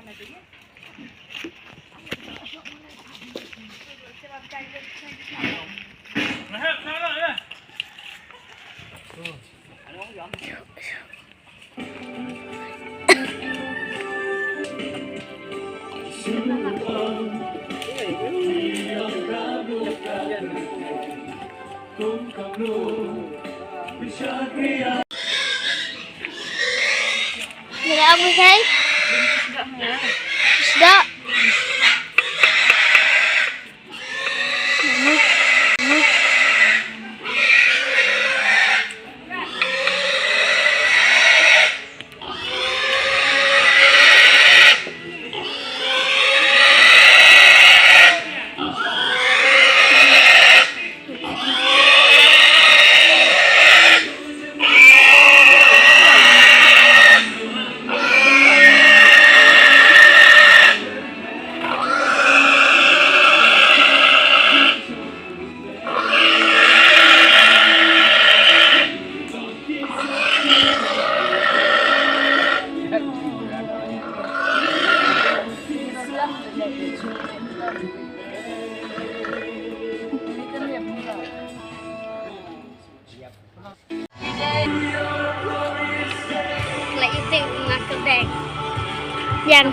Ada apa say? Sedap. Lại tự ngạc cực đẹp. Dần.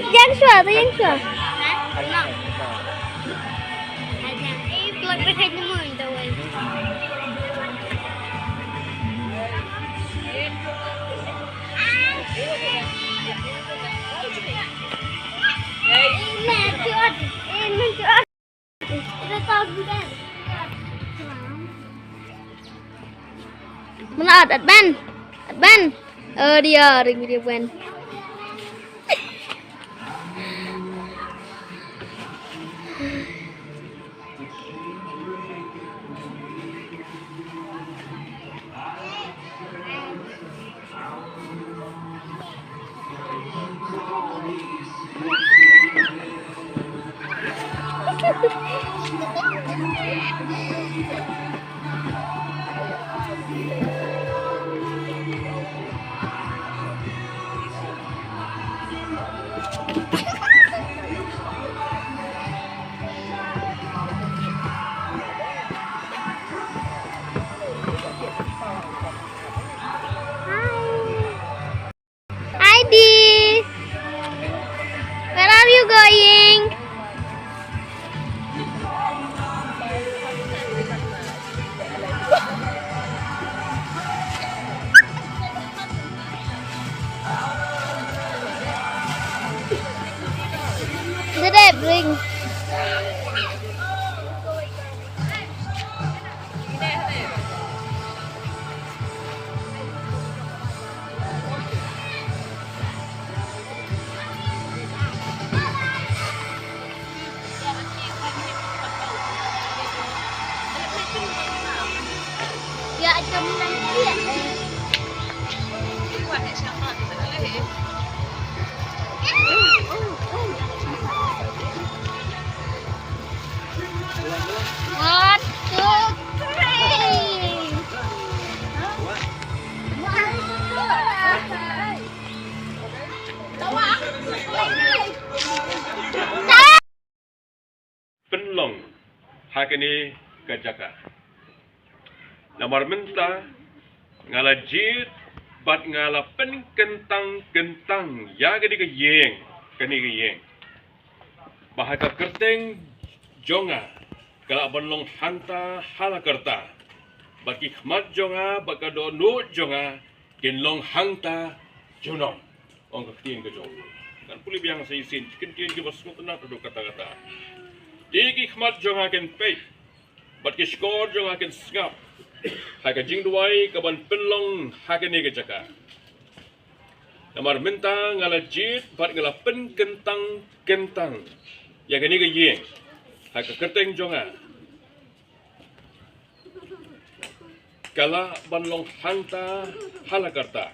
Yang sure, tu yang sure. Hah? Ada. Plug pakai ni mun tu. Mana ada ban, dia ring dia ban. Where are you going? Did I bring? Ya, jom nanti ya. One, two, three. Penlong hakini kajaka. Namar menta ngala jit bat ngala pen kentang ya gadi ke yeng kani ke yeng. Bahaka kerteng jonga kala penlong hanta hala kerta. Baki khmat jonga baka do nu jonga Shillong hangta junong. Orang ketin ke jong. Kan puli biang saya sin. Ketin ke basmu tenang tu kata-kata. Diki khmat jong akan pay. Bat ke skor jong akan skap. Haka jing duai kaban penlong haka ni ke jaka. Namar minta ngala jit bat ngala pen kentang. Ya ke ni ke yeng. Haka keteng jonga. Kala banlong hangta halakarta.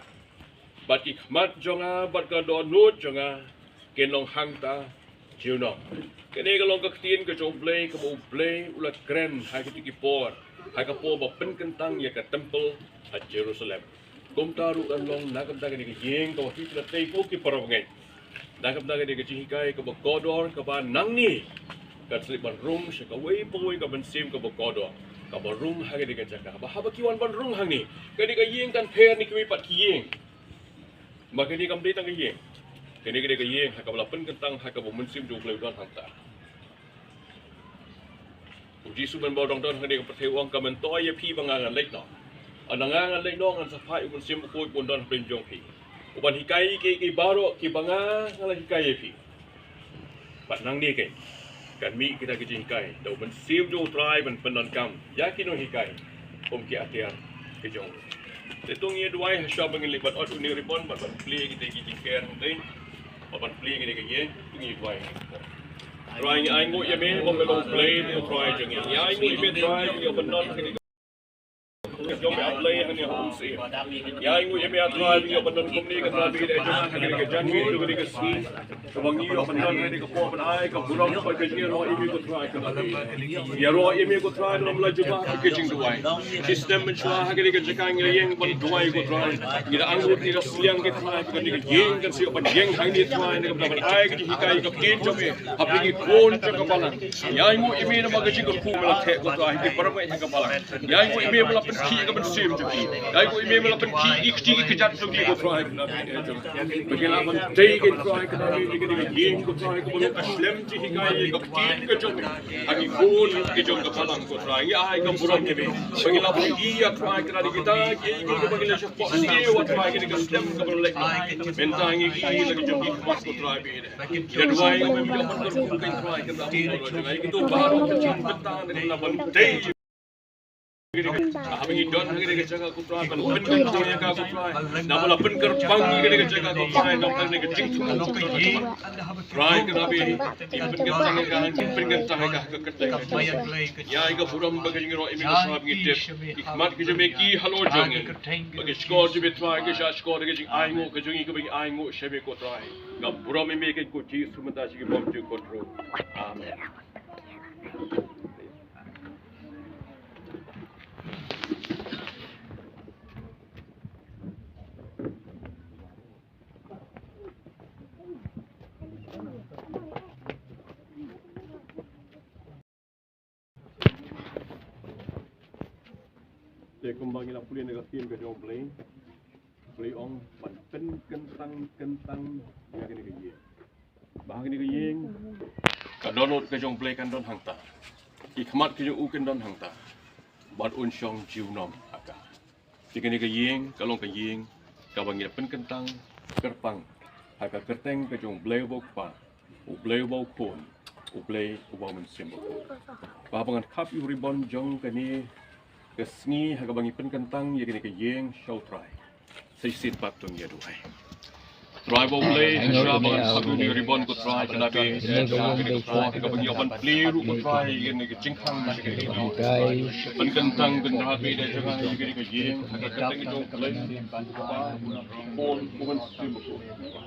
Bat ikhmat jonga bat ka donut jonga kenlong hangta junong. Kene kalong kaktin ke jong blei ke mau blei ulat keren hai ke tikipor. Hai ka po ba pen kentang ya ka temple at Jerusalem. Kum taru kan long nakam ta ke yeng ka hi la tei po ki parongai. Nakam ta ke jihikai ka ba kodor ka ba nangni. Ka slip ban rum se ka wei poi ka ban sim ka ba kodor. Ka ba rum ha ke jaka. Ba ha ba kiwan ban rum hang ni. Ka yeng kan pher ni ki pat ki yeng. Maka ni kam dei tang ke yeng. Kene ke yeng ha ka ba pen kentang ha ka ba mun sim jo blei don hang ta. Uji suban bodong don hang ni ka pathe wang ka men toy pi bangangan lek no. Anangangan lek no ngan sapai mun sim ko pun don pen jong pi. Uban hikai ke baro ki banga ngala hikai pi. Pat nang ni ke. Kan mi kita ke hikai. Dau men sim jo try men penon kam. Yakin no hikai. Om ki atiar ke jong. Tetung ye duai hasya bangin libat ot uni ribon bat play kita ki jingker ngai. Bat play kita ke ye tungi duai. Try ai ngo ye me bom belong play ni try jeng ye. Ai ngo ye try ye benon ke jom ya play han ye umsyiem. Ya ngo ye me try ye benon kom ni ka try bi de jang ke jan ni tu ke si. Ka bangi yo benon ni ka po ban ai ka burong ko ke ni ro imi ko try ka. Ya ro imi ko try no mla juba ke jing duai. System menchua ha ke jakang ye yang ban duai ko try. Ni da angut ni da siang ke try ka ni yeng kan si ban yeng hang ni try ni ka ban ai ke hikai ka ken jom e. Apli kon ka balang. Ya ngo imi na mag jing ko ku mla the ko try ke paramai ka balang. Ya ngo imi mla pen ki ka ban sim ju ki. Ya ngo imi mla pen ki ik ti ke jat su ki ko try na. Bagela ban dei ke try ka ni ke yeng ko try ko ban aslem ti hikai ka ken ka jom. Aki kon ke jom ka balang ko try. Ya ai ka burong ke be. Bagela ban iya try ka ni kita ke ke bagela sha po ni wa try ke ka aslem ka ban lek. Bentang ki lagi jom ki mas ko try be. Ya duai ko me ban ko ka try ka na. Itu baru kecil betang dengan laban day. Habis don hang ni jaga ku try ban pen kan tu yang ka ku try. Nama la pen kerpang ni jaga ku try nam tang ni jing tu kan ku try ke nabi pen kan tang ka pen kan tang ka ka ka. Ya iga buram bagi ro imi ko sab ngi tip. Ikmat ke jeme ki halo jong. Bagi skor je try ke sha skor ke jing ai ngo ke jong ke bagi ai ngo shebe ko try. Ga buram imi ke ku ji sumata shi ke bom je ko tro. Amen. Saya kembali nak pulih negara tim ke jong blei. Blei ong pen kentang ya kene ke ye. Bah kene ke yeng. Ka donot ke jong blei kan don hangta. Ikmat ke jong u kan don hangta. Bat un syong jiu nom aka. Kene ke yeng, kalong ke yeng, ka bangi pen kentang kerpang. Aka kerteng ke jong blei bok pa. U blei bok pon. U blei u bau men sim bok. Bah bangan kap u ribon jong kene ke sngi haga bangi pen kentang ya kene ke yeng show try. Sai sit pat tung ya duai. Try bo play hasya bangan satu ni ribon ko try kana be kene ke bangi open play ru ko try kene ke jingkhang ni kene ke pen kentang kan rahat be de jaga ya kene ke yeng haga kentang ke jong play pon bukan sim ko.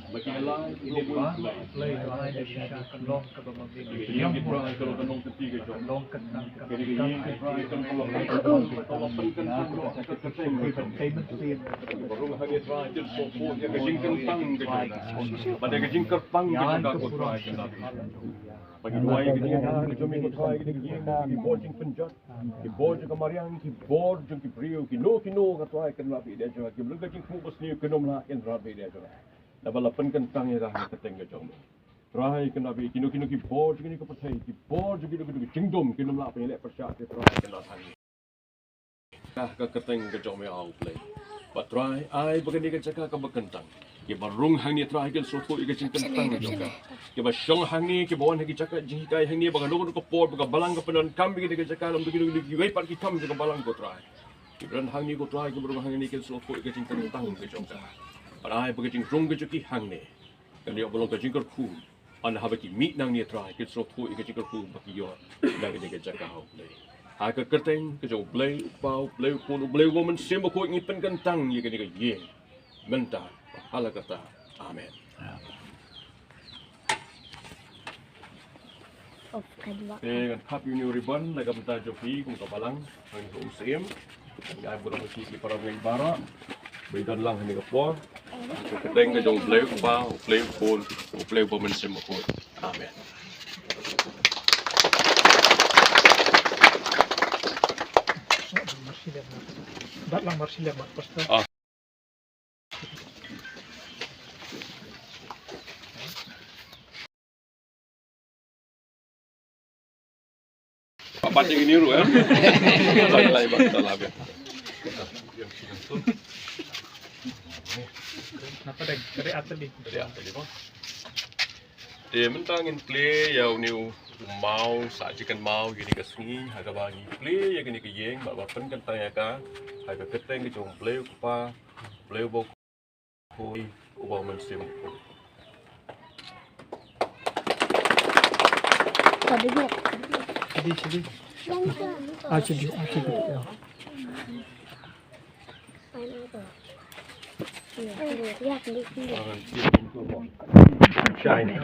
Bagi lai ini play lai de sha kan long ka ba mang ni yang try kalau kan long ketiga jong long kentang kene ke yeng try kan kalau pen kentang ke payment fee baru hanya try je so pun ya ke jingkentang ke pada ke jingkerpang ke ko try bagi dua ke jingkentang ke jom ko try ke jingkentang ki bojing penjat ki boj ke mariang ki boj jong ki brio ki no ka try kan rapi dia jo ki belum ke jingku bos ni ke nom la en rapi dia jo dah balapan kentang ya dah keteng ke jom try kan rapi ki no ki boj ni ko pathai ki boj ki jingdom ki nom la pe le persya ke try kan la thang ka keteng ke jom ya au play Patrai ai bagani ka cakap ka bakentang. Ke barung hang ni trai kan soto ika cing kentang ni jongka. Ke ba syong hang ni ke bawan hagi cakap jing kai hang ni baga lokon ko por baga balang ka penan kami ke cakap lam begini ni wei pat ki kam ke balang ko trai. Ke ran hang ni ko trai ke barung hang ni kan soto ika cing kentang ke jongka. Parai baga cing rong ke ki hang ni. Kan dia balong ka cing kar khu. An ha ba ki meet nang ni trai ke soto ika cing kar khu ba ki yo. Dah ke cakap hau play. Haka kerteng ke jauh blei pau blei pun blei woman sembo ko ngipen kentang ye ke ye menta hala kata amen. Kan happy new ribbon laga menta jofi kum ka balang ang umsyiem ngai burang ki para ngai bara beidan lang ni ka po kerteng ke jauh blei pau blei pun blei woman sembo ko amen. Balang Marsilia mak pastor. Pak pancing ini dulu ya. Salah bang, salah ya. Napa dari atas di? Dari atas di bang. Dia mentangin play ya uniu mau sajikan mau gini ke sngi harga bagi play ya gini ke yeng bawa pen kentang ya ka harga keteng ke jong play kupa play bok hui ubah mensim. Sedih. Sedih ya. Shine.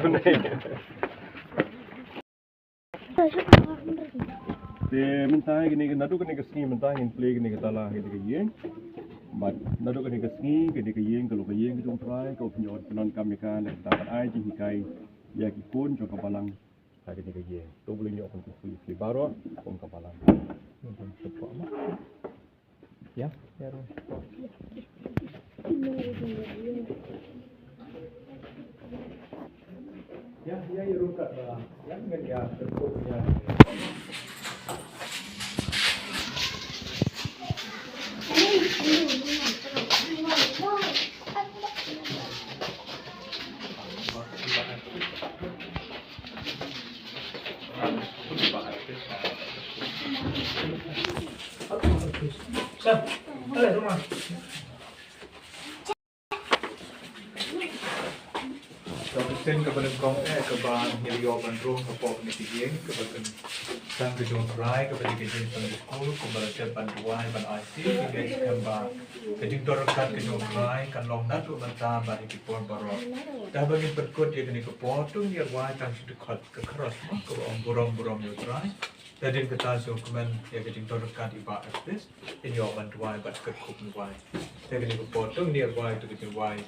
Dia mentang gini ke nadu gini ke sngi mentang in play gini ke talah gini ke yeng. But nadu gini ke sngi gini ke yeng kalau ke yeng ke jong try kau punya penon kami kan dan dapat ai ji hikai ya ki pun jong kabalang hari gini ke yeng. Tu boleh nyok untuk free baru pun kabalang. Cepat mak. Ya, ya roh. Ya rukat lah. Yang kan ya terkopnya. Sam, ada rumah. Kapten kepada kong keban hilio bandrung kapok ni tieng kepada sang gedung rai kepada gedung sekolah kepada cepat duai ban IT hingga kembang gedung dorkat gedung rai kan long natu banta bagi kipon baru dah bagi berkut dia kini kepotong dia wai kan sudah kat ke keras mak ke borong yo rai jadi kita dokumen dia gedung dorkat iba aktif ini yo ban duai ban kekup duai dia kini kepotong dia wai tu gedung wai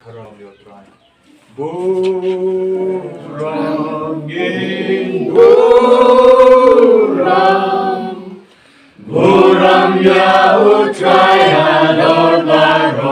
Haram yo try. Buram ya utray ador barong.